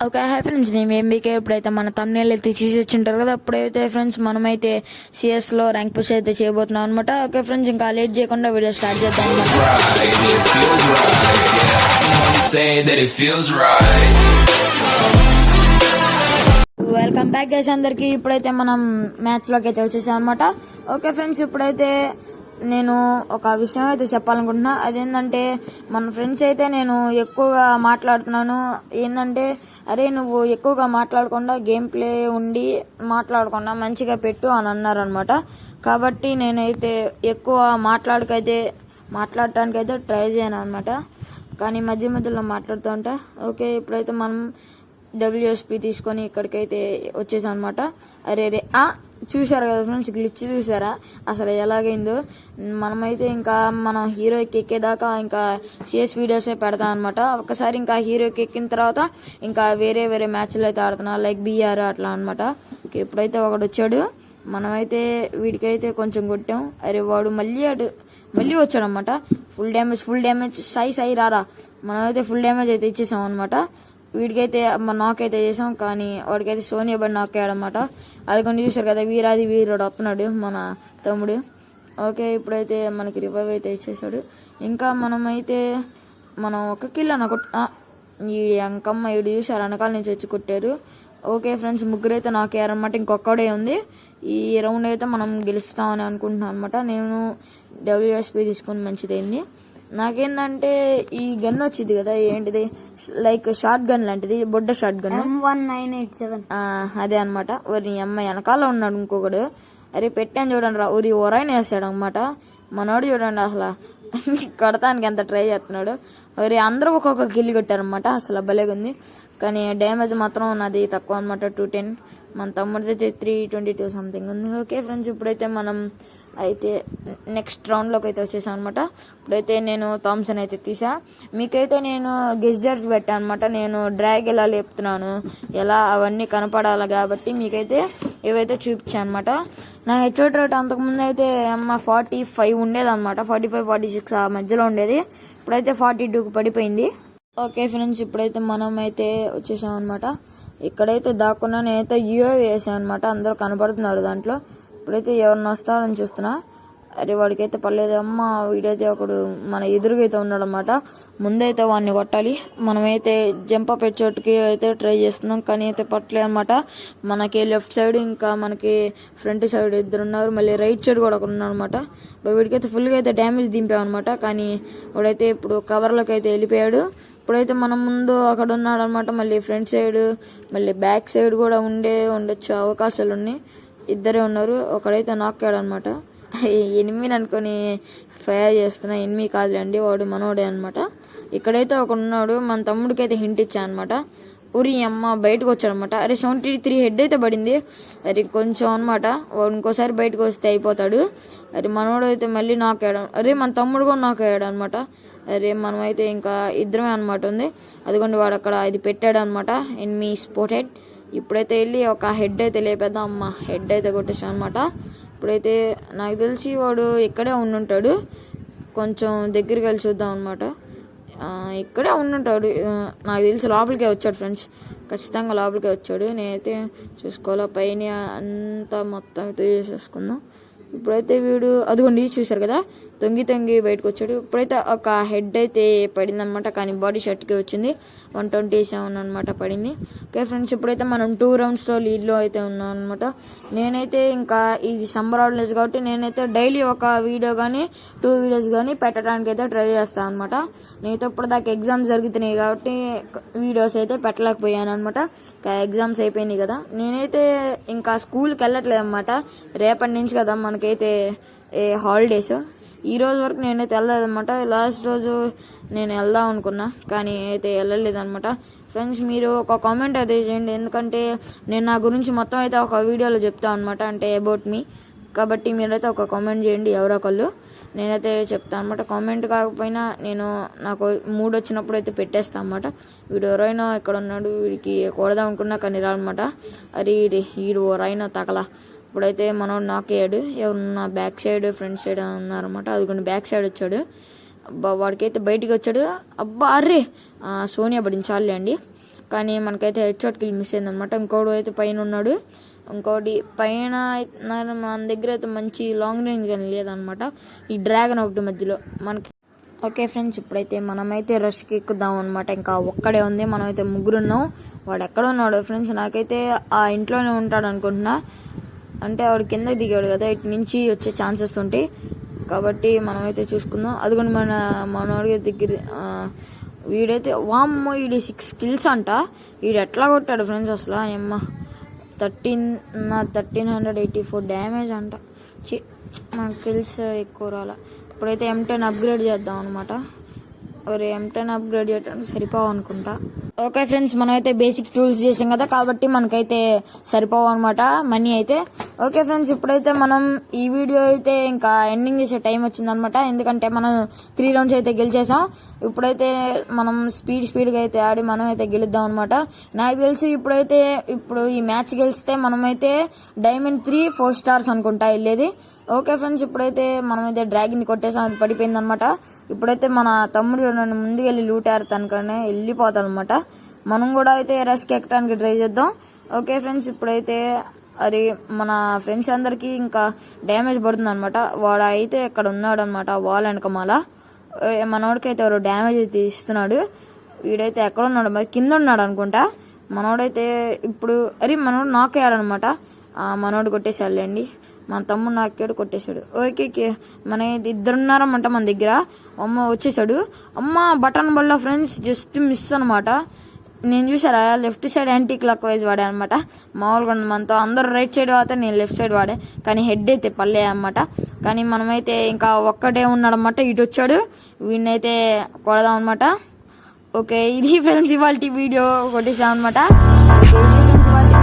Okay hi friends, నేను MBK. ఇప్పుడైతే మన తమ్నేల్ అయితే తీసి వచ్చింటారు కదా. అప్పుడైతే ఫ్రెండ్స్ మనమైతే సిఎస్లో ర్యాంక్ పుష్ అయితే చేయబోతున్నాం అనమాట. ఓకే ఫ్రెండ్స్, ఇంకా లేట్ చేయకుండా వీడియో స్టార్ట్ చేద్దాం అనమాట. వెల్కమ్ బ్యాక్ గైస్ అందరికి. ఇప్పుడైతే మనం మ్యాచ్లోకి అయితే వచ్చేసాం అనమాట. ఓకే ఫ్రెండ్స్, ఇప్పుడైతే నేను ఒక విషయం అయితే చెప్పాలనుకుంటున్నా. అదేంటంటే మన ఫ్రెండ్స్ అయితే నేను ఎక్కువగా మాట్లాడుతున్నాను. ఏంటంటే అరే నువ్వు ఎక్కువగా మాట్లాడకుండా గేమ్ ప్లే ఉండి మాట్లాడకుండా మంచిగా పెట్టు అని అన్నారనమాట. కాబట్టి నేనైతే ఎక్కువ మాట్లాడటానికైతే ట్రై చేయను అనమాట. కానీ మధ్య మధ్యలో మాట్లాడుతూ ఉంటా. ఓకే, ఇప్పుడైతే మనం డబ్ల్యూఎస్పీ తీసుకొని ఇక్కడికైతే వచ్చేసాం అనమాట. అరే చూసారు కదా ఫ్రెండ్స్, గ్లిచ్ చూసారా అసలు ఎలాగైందో. మనమైతే ఇంకా మనం హీరోకి ఎక్కేదాకా ఇంకా సిఎస్ వీడియోసే పెడతాం అనమాట. ఒకసారి ఇంకా హీరోకి ఎక్కిన తర్వాత ఇంకా వేరే వేరే మ్యాచ్లు అయితే ఆడుతున్నా, లైక్ బీఆర్ అట్లా అనమాట. ఇప్పుడైతే ఒకడు వచ్చాడు, మనమైతే వీడికైతే కొంచెం కొట్టాం. అరే వాడు మళ్ళీ వచ్చాడు అనమాట. ఫుల్ డ్యామేజ్ సాయి రారా. మనమైతే ఫుల్ డ్యామేజ్ అయితే ఇచ్చేసాం అనమాట. వీడికైతే నాక్ అయితే చేసాం, కానీ వాడికైతే సోనియా బడి నాక్ అయ్యాడనమాట. అది కొన్ని చూసారు కదా, వీరుడు వస్తున్నాడు మన తమ్ముడు. ఓకే, ఇప్పుడైతే మనకి రివైవ్ అయితే ఇచ్చేసాడు. ఇంకా మనం ఒక కిల్ ఈ అంకమ్మ ఈడు చూసారు, వెనకాల నుంచి వచ్చి కొట్టారు. ఓకే ఫ్రెండ్స్, ముగ్గురు అయితే నాక్ అయ్యారనమాట. ఇంకొక్కడే ఉంది. ఈ రౌండ్ అయితే మనం గెలుస్తామని అనుకుంటున్నాను అనమాట. నేను డబ్ల్యూఎస్పీ తీసుకుని మంచిదైంది. నాకేందంటే ఈ గన్ వచ్చింది కదా, ఏంటిది లైక్ షార్ట్ గన్ లాంటిది, బొడ్డ షార్ట్ గన్ M1987 అదే అనమాట. ఊరి అమ్మాయి వెనకాల ఉన్నాడు ఇంకొకడు. అరే పెట్టాను చూడండి రా, ఊరి ఓరైన వేసాడు అనమాట. మనోడు చూడండి అసలు కొడతానికి ఎంత ట్రై చేస్తున్నాడు. ఊరి అందరూ ఒక్కొక్క కిల్ కొట్టారనమాట. అసలు భలేగా ఉంది. కానీ డ్యామేజ్ మాత్రం నాది తక్కువ అనమాట, 210. మన తమ్ముడిదైతే 322 సంథింగ్ ఉంది. ఓకే ఫ్రెండ్స్, ఇప్పుడైతే మనం అయితే నెక్స్ట్ రౌండ్లోకి అయితే వచ్చేసాం అనమాట. ఇప్పుడైతే నేను థామ్సన్ అయితే తీసా. మీకైతే నేను గెస్జర్స్ పెట్టాను అనమాట. నేను డ్రాగ్ ఎలా లేపుతున్నాను, ఎలా అవన్నీ కనపడాలి కాబట్టి మీకైతే ఏవైతే చూపించాను అనమాట. నా హెచ్ఓడి రేట్ అంతకుముందు అయితే 45 ఉండేదన్నమాట. 45, 46 ఆ మధ్యలో ఉండేది. ఇప్పుడైతే 42కి పడిపోయింది. ఓకే ఫ్రెండ్స్, ఇప్పుడైతే మనం అయితే వచ్చేసాం అనమాట. ఇక్కడైతే దాక్కున్నా నేనైతే యూఏవీ వేసాను అనమాట. అందరూ కనపడుతున్నారు దాంట్లో. ఇప్పుడైతే ఎవరిని వస్తాడని చూస్తున్నా. అరే వాడికైతే పర్లేదు. వీడైతే ఒకడు మన ఎదురుగైతే ఉన్నాడు అనమాట. ముందైతే వాడిని కొట్టాలి. మనమైతే జంప్ అప్ చోటుకి అయితే ట్రై చేస్తున్నాం, కానీ అయితే పట్టలేదు అనమాట. మనకి లెఫ్ట్ సైడ్ ఇంకా మనకి ఫ్రంట్ సైడ్ ఇద్దరు ఉన్నారు, మళ్ళీ రైట్ సైడ్ కూడా ఒకడు ఉన్నాడు అనమాట. వీడికైతే ఫుల్గా అయితే డ్యామేజ్ దింపామన్నమాట. కానీ వాడైతే ఇప్పుడు కవర్లోకి అయితే వెళ్ళిపోయాడు. ఇప్పుడైతే మన ముందు అక్కడ ఉన్నాడు అనమాట. మళ్ళీ ఫ్రంట్ సైడ్ మళ్ళీ బ్యాక్ సైడ్ కూడా ఉండొచ్చు అవకాశాలు ఉన్నాయి. ఇద్దరే ఉన్నారు. ఒకడైతే నాక్ అయ్యాడు అనమాట. ఎనిమిని అనుకొని ఫైర్ చేస్తున్నా. ఎనిమి కాదులేండి, వాడు మనోడే అనమాట. ఇక్కడైతే ఒకడు ఉన్నాడు. మన తమ్ముడికి అయితే హింట్ ఇచ్చా అనమాట. ఊరి అమ్మ బయటకు వచ్చాడు అనమాట. అరే 73 హెడ్ అయితే పడింది. అరే కొంచెం అనమాట. వాడు ఇంకోసారి బయటకు వస్తే అయిపోతాడు. అరే మనోడు అయితే మళ్ళీ నాక్ అయ్యాడు. అరే మన తమ్ముడు కూడా నాక్ అయ్యాడు అనమాట. అరే మనమైతే ఇంకా ఇద్దరమే అనమాట ఉంది. అదిగోండి వాడు అక్కడ ఇది పెట్టాడు అనమాట, ఎనిమి స్పోటెడ్. ఇప్పుడైతే వెళ్ళి ఒక హెడ్ అయితే లేపేద్దాం. హెడ్ అయితే కొట్టేసాం అనమాట. ఇప్పుడైతే నాకు తెలిసి వాడు ఇక్కడే ఉండుంటాడు. కొంచెం దగ్గరికి వెళ్ళి చూద్దాం అనమాట. ఇక్కడే ఉండుంటాడు నాకు తెలిసి. లోపలికే వచ్చాడు ఫ్రెండ్స్, ఖచ్చితంగా లోపలికే వచ్చాడు. నేనైతే చూసుకోవాలా, పైన అంతా మొత్తం అయితే చేసేసుకుందాం. ఇప్పుడైతే వీడు అదిగోండి చూసారు కదా, తొంగి బయటకు వచ్చాడు. ఇప్పుడైతే ఒక హెడ్ అయితే పడిందనమాట, కానీ బాడీ షర్ట్కి వచ్చింది. 127 అనమాట పడింది. ఓకే ఫ్రెండ్స్, ఇప్పుడైతే మనం 2 రౌండ్స్లో లీడ్లో అయితే ఉన్నాం అనమాట. నేనైతే ఇంకా ఇది సమ్మర్ హాలిడేస్ కాబట్టి నేనైతే డైలీ ఒక వీడియో కానీ 2 వీడియోస్ కానీ పెట్టడానికి అయితే ట్రై చేస్తాను అనమాట. నేనైతే ఇప్పుడు దాకా ఎగ్జామ్స్ జరుగుతున్నాయి కాబట్టి వీడియోస్ అయితే పెట్టలేకపోయాను అనమాట. ఎగ్జామ్స్ అయిపోయినాయి కదా. నేనైతే ఇంకా స్కూల్కి వెళ్ళట్లేదు అనమాట. రేపటి నుంచి కదా మనకైతే హాలిడేస్. ఈ రోజు వరకు నేనైతే వెళ్ళలేదన్నమాట. లాస్ట్ రోజు నేను వెళ్దాం అనుకున్నా, కానీ అయితే వెళ్ళలేదన్నమాట. ఫ్రెండ్స్, మీరు ఒక కామెంట్ అయితే చేయండి, ఎందుకంటే నేను నా గురించి మొత్తం అయితే ఒక వీడియోలో చెప్తాను అనమాట, అంటే అబౌట్ మీ. కాబట్టి మీరైతే ఒక కామెంట్ చేయండి ఎవరో ఒకళ్ళు. నేనైతే చెప్తాను అనమాట. కామెంట్ కాకపోయినా నాకు మూడ్ వచ్చినప్పుడు అయితే పెట్టేస్తాను అనమాట. వీడు ఎవరైనా ఇక్కడ ఉన్నాడు, వీడికి కొడదాం అనుకున్నా కానీ రానమాట. అరే వీడు ఎవరైనా తగలా. ఇప్పుడైతే మనం నాక్ అయ్యాడు. ఎవరున్నా బ్యాక్ సైడ్ ఫ్రంట్ సైడ్ ఉన్నారన్నమాట. అది కొన్ని బ్యాక్ సైడ్ వచ్చాడు. అబ్బా వాడికైతే బయటికి వచ్చాడు. అబ్బా అర్రే సోనియా పడింది చాలులే అండి. కానీ మనకైతే హెడ్ షాట్ కిల్ మిస్ అయిందనమాట. ఇంకోటి అయితే పైన ఉన్నాడు. ఇంకోటి పైన మన దగ్గర అయితే మంచి లాంగ్ రేంజ్ కానీ లేదనమాట. ఈ డ్రాగన్ ఒకటి మధ్యలో మనకి. ఓకే ఫ్రెండ్స్, ఇప్పుడైతే మనమైతే రష్కి ఎక్కుదాం అనమాట. ఇంకా ఒక్కడే ఉంది, మనమైతే ముగ్గురు ఉన్నాం. వాడు ఎక్కడ ఉన్నాడు ఫ్రెండ్స్? నాకైతే ఆ ఇంట్లోనే ఉంటాడు అనుకుంటున్నా. అంటే వాడు కింద దిగాడు కదా, ఇటు నుంచి వచ్చే ఛాన్సెస్ ఉంటాయి కాబట్టి మనమైతే చూసుకుందాం. అదిగోండి మనవాడి దగ్గర వీడైతే వామ్మో, వీడి 6 kills అంట. వీడు ఎట్లా కొట్టాడు ఫ్రెండ్స్ అసలు? అమ్మ 1384 డ్యామేజ్ అంట. మనకు కిల్స్ ఎక్కువ రాలా. ఇప్పుడైతే M10 అప్గ్రేడ్ చేద్దాం అనమాట. M10 అప్గ్రేడ్ చేయడానికి సరిపోవు అనుకుంటా. ఓకే ఫ్రెండ్స్, మనమైతే బేసిక్ టూల్స్ చేసాం కదా కాబట్టి మనకైతే సరిపోవు అనమాట మనీ అయితే. ఓకే ఫ్రెండ్స్, ఇప్పుడైతే మనం ఈ వీడియో అయితే ఇంకా ఎండింగ్ చేసే టైం వచ్చిందనమాట. ఎందుకంటే మనం 3 rounds అయితే గెలిచేసాం. ఇప్పుడైతే మనం స్పీడ్గా అయితే ఆడి మనం అయితే గెలుద్దాం అనమాట. నాకు తెలిసి ఇప్పుడు ఈ మ్యాచ్ గెలిస్తే మనమైతే Diamond 3 4 stars అనుకుంటా వెళ్ళేది. ఓకే ఫ్రెండ్స్, ఇప్పుడైతే మనమైతే డ్రాగన్ కొట్టేసాం, అది పడిపోయింది అనమాట. ఇప్పుడైతే మన తమ్ముడు నన్ను ముందుకు వెళ్ళి లూట్ ఆడతానుకనే వెళ్ళిపోతాను అనమాట. మనం కూడా అయితే రష్కి ఎక్కడానికి ట్రై చేద్దాం. ఓకే ఫ్రెండ్స్, ఇప్పుడైతే అది మన ఫ్రెండ్స్ అందరికీ ఇంకా డ్యామేజ్ పడుతుంది అనమాట. వాడు అయితే ఇక్కడ ఉన్నాడు అనమాట, వాల్ వెనకమాల. మనోడికి అయితే ఎవరో డ్యామేజ్ అయితే ఇస్తున్నాడు. వీడైతే ఎక్కడ ఉన్నాడు, మరి కింద ఉన్నాడు అనుకుంటా. మనోడైతే ఇప్పుడు మనోడు నాక్ అయ్యారనమాట. మనోడు కొట్టేసాడులేండి, మన తమ్ముడు నాకేడు కొట్టేశాడు. ఓకే, మన ఇద్దరున్నారన్నమాట మన దగ్గర. అమ్మ వచ్చేసాడు. అమ్మ బటన్ బల్ల ఫ్రెండ్స్ జస్ట్ మిస్ అనమాట. నేను చూసారా left side anti clock wise వాడే అనమాట. మామూలుగా మనతో అందరూ రైట్ సైడ్ వాడితే నేను లెఫ్ట్ సైడ్ వాడే, కానీ హెడ్ అయితే పల్లే అనమాట. కానీ మనమైతే ఇంకా ఒక్కటే ఉన్నాడనమాట. ఇటు వచ్చాడు, వీడినైతే కొడదాం అనమాట. ఓకే, ఇది ఫ్రెండ్స్ ఇవాళ వీడియో కొట్టేసాం అనమాట. ఇది ఫ్రెండ్స్ ఇవాళ